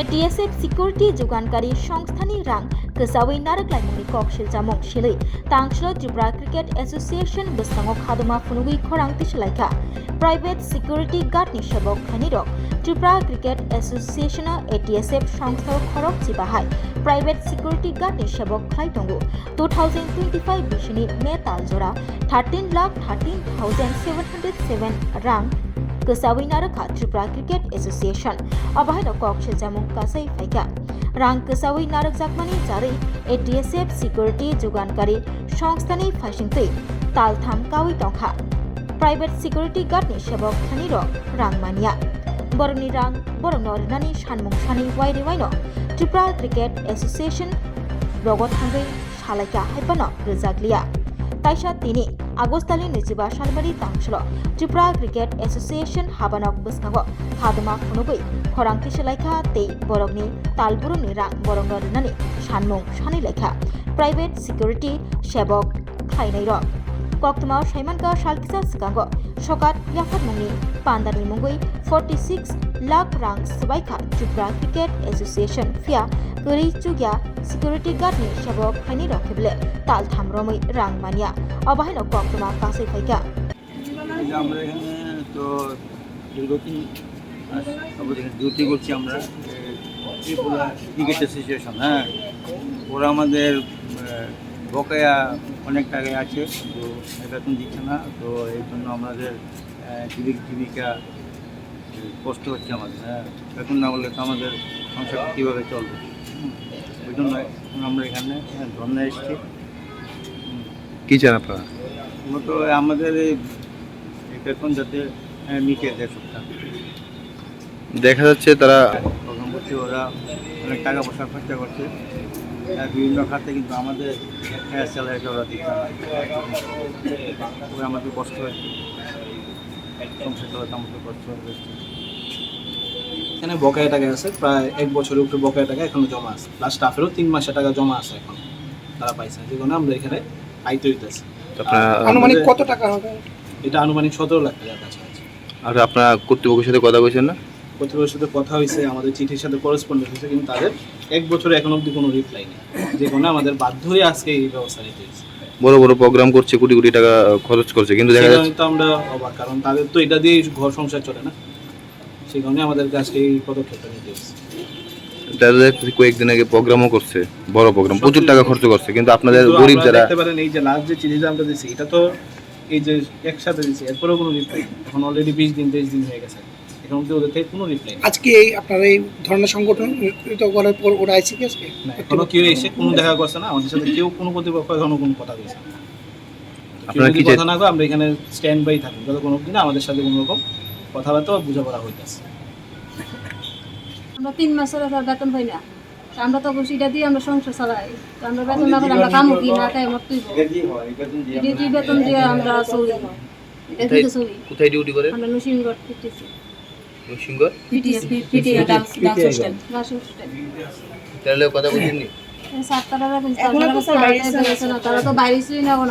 DSF Security Jugankari Songstani Rang Kesawi Naraklaimuni Kokshil Jamong Shili Tangshlo Tripura Cricket Association Besango Khaduma Funugui Khorang Tishlaika Private Security Guard Nishabok Khanirok Tripura Cricket Association ATSF Songstha Khorok Chibahai Private Security Guard Nishabok Klaitongu 2025 Bishini Metal Jora 13,13,707 Rang Kesawi Narakha Tripura Cricket Association Abahai Kokshil Jamong Kasai Faika Rang Kesawi Narak Jakmani Jari ATSF Security Jugankari Songstani Fashingtui Taltham Kawi Tongkha Private Security Guard ni Shabok Khaniro Rang Mania Boroni Rang Boronor Nani Shanmung Shani Wairi Waino Tripura Cricket Association Rogot Hangri Shalaika Haipano Rizaglia Taisha Tini Agostali Nichiba Shalmari Tangshlo Tripura Cricket Association Habanok Buskango Khaduma Funugui Khorang Tishalaika Tei Borogni Talburu Nira Borongor Nani Shanmung Shani Lekha Private Security Shabok Khainairo Koktuma Shaimanka Shalkisa Sikango Shokat Yafat Muni Pandani Mungui 46 lakh rang Sabaika Tripura Cricket Association Fia Guri Chugya Security Guard ni Shabok Khainiro Keble Tal Thamromui Rang Mania Abahino Koktuma Kasai Faika আমরা এখানে তো দীর্ঘদিন duty করছি আমরা Tripura cricket association ওরা আমাদের বকেয়া অনেক টাকায় আছে তো বেতন দিচ্ছে না তো এই জন্য আমাদের জীবিকা কষ্ট হচ্ছে আমাদের বেতন না বললে তো আমাদের সংসার কীভাবে চলবে ওই জন্য আমরা এখানে ধর্ণা এসেছি। কী চান আপনারা? মূলত আমাদের এই বেতন যাতে মিটে দেয় সপ্তাহ দেখা যাচ্ছে তারা প্রথম করছে ওরা অনেক টাকা পয়সা খরচা করছে বিভিন্ন খাতে কিন্তু আমাদের স্যালারিটা ওরা দিচ্ছে না ওরা আমাদের কষ্ট হচ্ছে সংসার চালাতে আমাদের কষ্ট হচ্ছে। এখানে বকেয়া টাকা আছে প্রায় 1 বছরের উপরে বকেয়া টাকা এখনো জমা আছে প্লাস স্টাফেরও 3 মাসের টাকা জমা আছে এখন তারা পাইছে যে কোনো আমরা এখানে আইতে হইতেছে। আনুমানিক কত টাকা হবে? এটা আনুমানিক 17 লাখ টাকার কাছে আছে। আর আপনারা কর্তৃপক্ষের সাথে কথা বলছেন না? কর্তৃপক্ষের সাথে কথা হয়েছে, আমাদের চিঠির সাথে করেসপন্ডেন্স হয়েছে, কিন্তু তাদের 1 বছরে এখন অবধি কোনো রিপ্লাই নেই, যে কোনো আমাদের বাধ্য হয়ে আজকে এই ব্যবস্থা নিতে হয়েছে। বড় বড় প্রোগ্রাম করছে, কোটি কোটি টাকা খরচ করছে, কিন্তু দেখা যাচ্ছে তো আমরা অবাক, কারণ তাদের তো এটা দিয়ে ঘর সংসার চলে না, সেই কারণে আমাদের কাছে এই পদক্ষেপটা নিতে হয়েছে। তাদের কয়েকদিন আগে প্রোগ্রামও করছে, বড় প্রোগ্রাম, প্রচুর টাকা খরচ করছে, কিন্তু আপনাদের গরিব যারা দেখতে পারেন এই যে লাস্ট যে চিঠিটা আমরা দিচ্ছি এটা তো এই যে একসাথে দিচ্ছি, এরপরেও কোনো রিপ্লাই, এখন অলরেডি 20 দিন 23 দিন হয়ে গেছে, এখন অবধি ওদের থেকে কোনো রিপ্লাই নেই। আজকে এই আপনার এই ধর্ণা সংগঠন করার পর ওরা আইসি আজকে না, এখনো কেউ এসে কোনো দেখা করছে না আমাদের সাথে, কেউ কোনো কর্তৃপক্ষ এখনো কোনো কথা বলছে না। আপনারা কি কথা না গো, আমরা এখানে স্ট্যান্ড বাই থাকি যতক্ষণ অবধি না আমাদের সাথে কোনো রকম কথাবার্তা বোঝাপড়া হইতেছে। আমরা 3 মাসের বেতন পাই না, আমরা তো অবশ্যই এটা দিয়ে আমরা সংসার চালাই, আমরা বেতন না পেলে আমরা কামও কি না খাই মরতেই বেতন দিয়ে আমরা চলি, এটা দিয়ে চলি। কোথায় ডিউটি করে? আমরা নরসিংগড় ফিরতেছি, নরসিংগড় পিটিএ ডান্স হোস্টেল। তাহলে কথা বলেননি তারা তো বাইরে ছিল না, আমরা